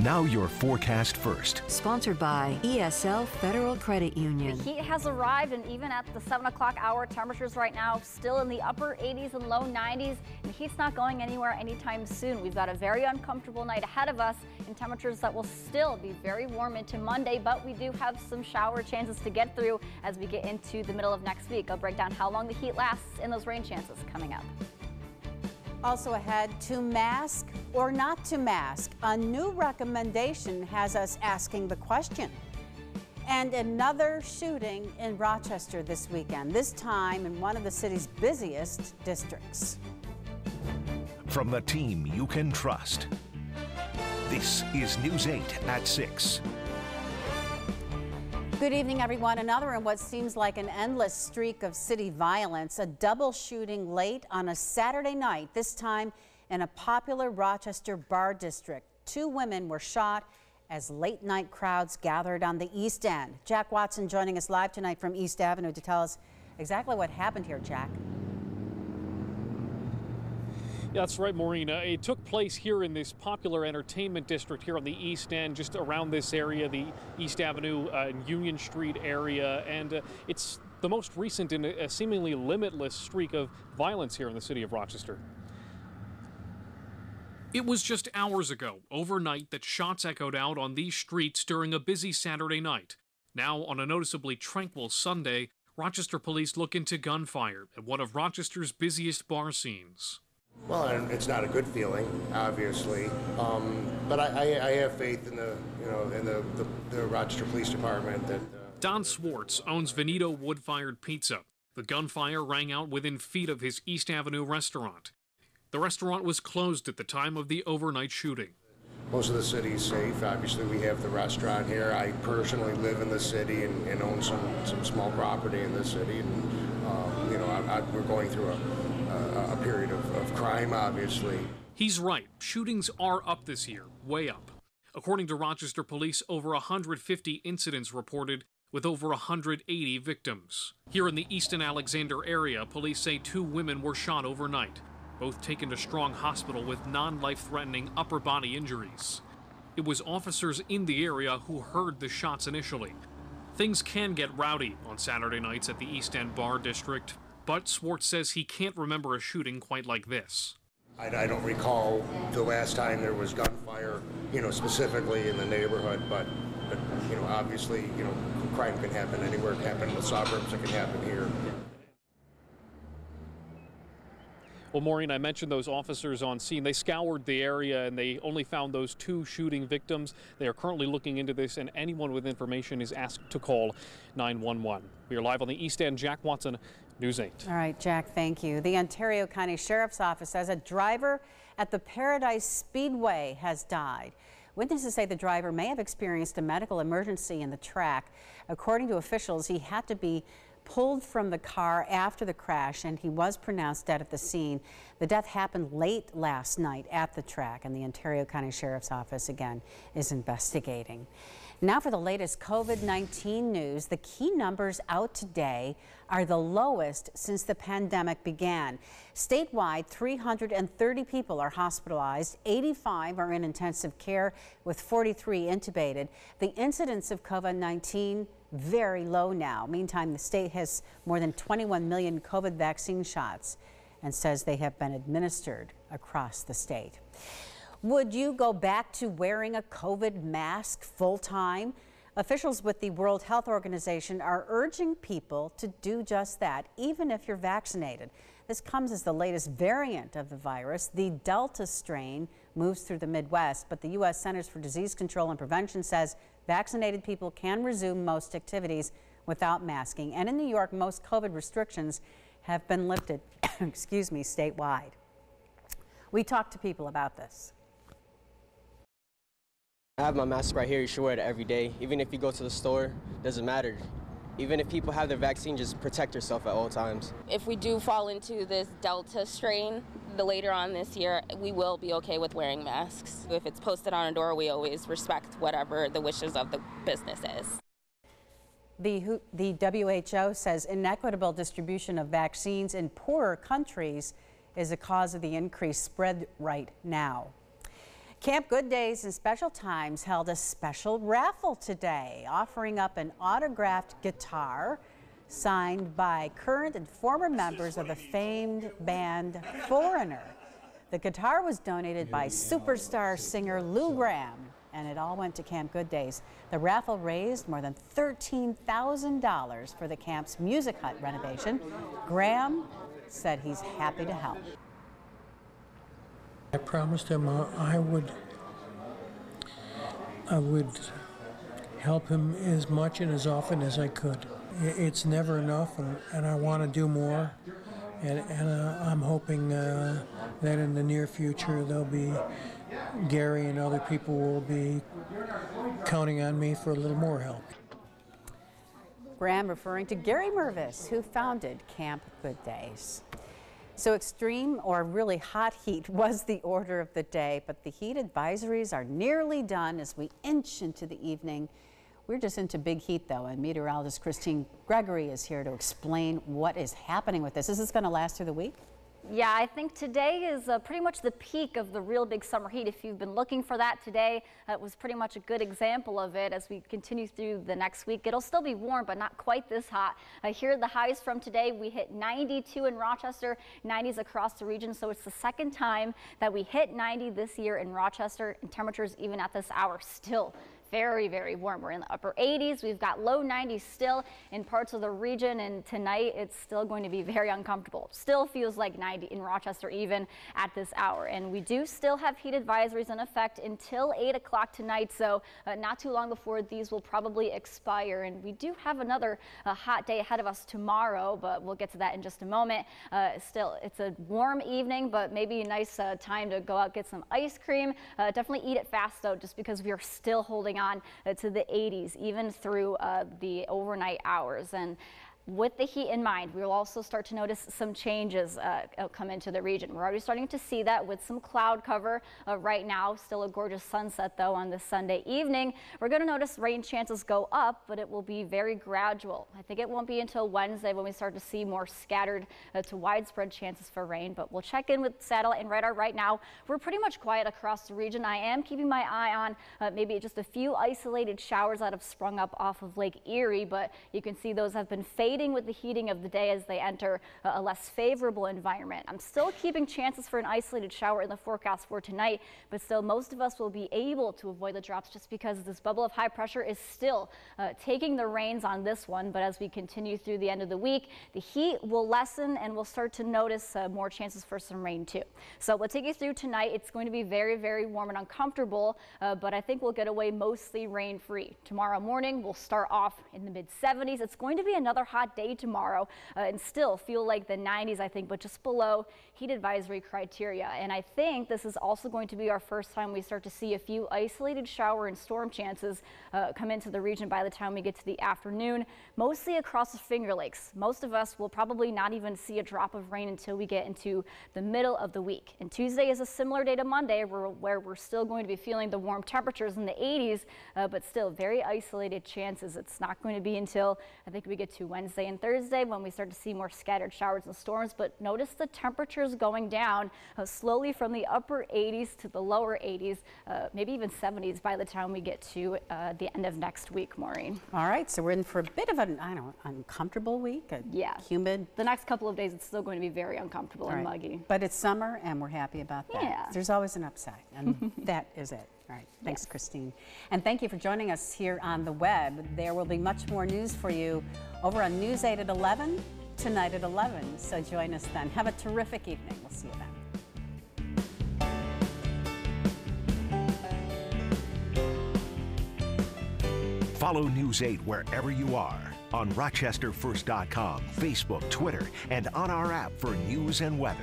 Now your forecast first. Sponsored by ESL Federal Credit Union. The heat has arrived, and even at the 7 o'clock hour, temperatures right now still in the upper 80s and low 90s. And the heat's not going anywhere anytime soon. We've got a very uncomfortable night ahead of us, and temperatures that will still be very warm into Monday, but we do have some shower chances to get through as we get into the middle of next week. I'll break down how long the heat lasts and those rain chances coming up. Also ahead, to mask or not to mask, a new recommendation has us asking the question. And another shooting in Rochester this weekend, this time in one of the city's busiest districts. From the team you can trust, this is News 8 at 6. Good evening, everyone. Another in what seems like an endless streak of city violence, a double shooting late on a Saturday night, this time in a popular Rochester bar district. 2 women were shot as late night crowds gathered on the East End. Jack Watson joining us live tonight from East Avenue to tell us exactly what happened here, Jack. Yeah, that's right, Maureen. It took place here in this popular entertainment district here on the East End, just around this area, the East Avenue and Union Street area. And it's the most recent in a seemingly limitless streak of violence here in the city of Rochester. It was just hours ago, overnight, that shots echoed out on these streets during a busy Saturday night. Now, on a noticeably tranquil Sunday, Rochester police look into gunfire at one of Rochester's busiest bar scenes. Well, it's not a good feeling, obviously, but I have faith in the Rochester Police Department. That Don Swartz owns Veneto wood-fired pizza. The gunfire rang out within feet of his East Avenue restaurant. The restaurant was closed at the time of the overnight shooting. Most of the city is safe. Obviously, we have the restaurant here. I personally live in the city and own some small property in the city, and we're going through a period of crime, obviously. He's right. Shootings are up this year, way up. According to Rochester police, over 150 incidents reported with over 180 victims. Here in the Easton Alexander area, police say 2 women were shot overnight, both taken to Strong Hospital with non-life-threatening upper body injuries. It was officers in the area who heard the shots initially. Things can get rowdy on Saturday nights at the East End Bar District, but Swartz says he can't remember a shooting quite like this. I don't recall the last time there was gunfire, specifically in the neighborhood, but obviously, crime can happen anywhere. It can happen in the suburbs. It can happen here. Well, Maureen, I mentioned those officers on scene. They scoured the area and they only found those 2 shooting victims. They are currently looking into this, and anyone with information is asked to call 911. We are live on the East End. Jack Watson, News 8. All right, Jack, thank you. The Ontario County Sheriff's Office says a driver at the Paradise Speedway has died. Witnesses say the driver may have experienced a medical emergency in the track. According to officials, he had to be pulled from the car after the crash, and he was pronounced dead at the scene. The death happened late last night at the track, and the Ontario County Sheriff's Office again is investigating. Now for the latest COVID-19 news. The key numbers out today are the lowest since the pandemic began. Statewide, 330 people are hospitalized, 85 are in intensive care, with 43 intubated. The incidence of COVID-19 very low now. Meantime, the state has more than 21 million COVID vaccine shots and says they have been administered across the state. Would you go back to wearing a COVID mask full-time? Officials with the World Health Organization are urging people to do just that, even if you're vaccinated. This comes as the latest variant of the virus, the Delta strain, moves through the Midwest, but the U.S. Centers for Disease Control and Prevention says vaccinated people can resume most activities without masking. And in New York, most COVID restrictions have been lifted, excuse me, statewide. We talked to people about this. I have my mask right here. You should wear it every day. Even if you go to the store, doesn't matter. Even if people have their vaccine, just protect yourself at all times. If we do fall into this Delta strain later on this year, we will be okay with wearing masks. If it's posted on a door, we always respect whatever the wishes of the business is. The WHO says inequitable distribution of vaccines in poorer countries is a cause of the increased spread right now. Camp Good Days and Special Times held a special raffle today, offering up an autographed guitar signed by current and former members of the famed band Foreigner. The guitar was donated by superstar singer Lou Gramm, and it all went to Camp Good Days. The raffle raised more than $13,000 for the camp's music hut renovation. Gramm said he's happy to help. I promised him I would help him as much and as often as I could. It's never enough, and I want to do more. And I'm hoping that in the near future there'll be Gary and other people will be counting on me for a little more help. Gramm referring to Gary Mervis, who founded Camp Good Days. So extreme or really hot heat was the order of the day, but the heat advisories are nearly done as we inch into the evening. We're just into big heat though, and meteorologist Christine Gregory is here to explain what is happening with this. Is this going to last through the week? Yeah, I think today is pretty much the peak of the real big summer heat. If you've been looking for that today, it was pretty much a good example of it as we continue through the next week. It'll still be warm, but not quite this hot. Here are the highs from today. We hit 92 in Rochester, 90s across the region. So it's the second time that we hit 90 this year in Rochester, and temperatures even at this hour still very, very warm. We're in the upper 80s. We've got low 90s still in parts of the region, and tonight it's still going to be very uncomfortable. Still feels like 90 in Rochester even at this hour, and we do still have heat advisories in effect until 8 o'clock tonight, so not too long before these will probably expire. And we do have another hot day ahead of us tomorrow, but we'll get to that in just a moment. Still, it's a warm evening, but maybe a nice time to go out, get some ice cream. Definitely eat it fast though, just because we are still holding on to the 80s even through the overnight hours. And with the heat in mind, we will also start to notice some changes come into the region. We're already starting to see that with some cloud cover right now. Still a gorgeous sunset though on this Sunday evening. We're going to notice rain chances go up, but it will be very gradual. I think it won't be until Wednesday when we start to see more scattered to widespread chances for rain. But we'll check in with satellite and radar right now. We're pretty much quiet across the region. I am keeping my eye on maybe just a few isolated showers that have sprung up off of Lake Erie, but you can see those have been fading with the heating of the day as they enter a less favorable environment. I'm still keeping chances for an isolated shower in the forecast for tonight, but still most of us will be able to avoid the drops just because this bubble of high pressure is still taking the reins on this one. But as we continue through the end of the week, the heat will lessen and we'll start to notice more chances for some rain too. So we'll take you through tonight. It's going to be very, very warm and uncomfortable, but I think we'll get away mostly rain free. Tomorrow morning we'll start off in the mid 70s. It's going to be another hot day tomorrow and still feel like the 90s, I think, but just below heat advisory criteria. And I think this is also going to be our first time we start to see a few isolated shower and storm chances come into the region by the time we get to the afternoon, mostly across the Finger Lakes. Most of us will probably not even see a drop of rain until we get into the middle of the week. And Tuesday is a similar day to Monday where we're still going to be feeling the warm temperatures in the 80s, but still very isolated chances. It's not going to be until I think we get to Wednesday and Thursday when we start to see more scattered showers and storms. But notice the temperatures going down slowly from the upper 80s to the lower 80s, maybe even 70s by the time we get to the end of next week, Maureen. All right, so we're in for a bit of an, uncomfortable week, humid. The next couple of days, it's still going to be very uncomfortable and muggy. But it's summer, and we're happy about that. Yeah. There's always an upside, and that is it. All right, thanks, Christine. And thank you for joining us here on the web. There will be much more news for you over on News 8 at 11, tonight at 11. So join us then. Have a terrific evening. We'll see you then. Follow News 8 wherever you are on RochesterFirst.com, Facebook, Twitter, and on our app for news and weather.